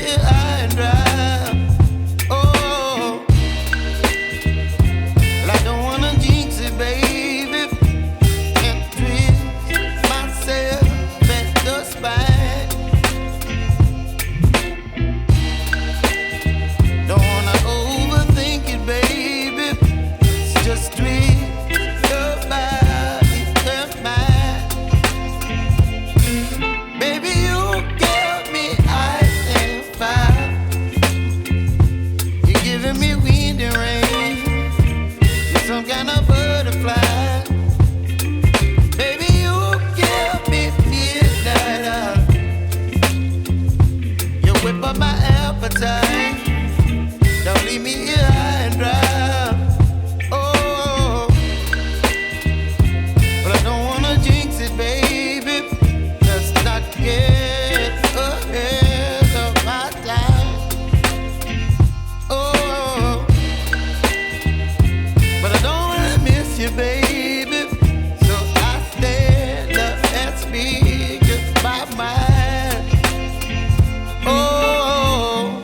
here high and dry. Oh, well, I don't wanna jinx it, baby, and twist myself at the spine. Don't wanna overthink it, baby. It's just twist your body and mine. Baby, you give me ice and fire. You're giving me wind and rain. You're some kind of butterfly. Baby, you give me midnight. You whip up my appetite. Don't leave me here high and dry. Oh, but I don't wanna jinx it, baby. Let's not get ahead of my time. Oh, but I don't wanna miss you, baby. So I stand up and speak just my mind. Oh.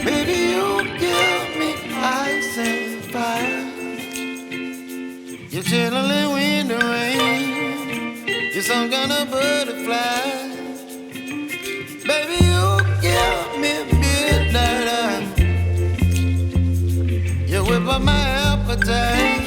Baby, you give me ice and fire. You're chilling wind and rain. You're some kind of butterfly. Baby, you give me midnight. You whip up my appetite.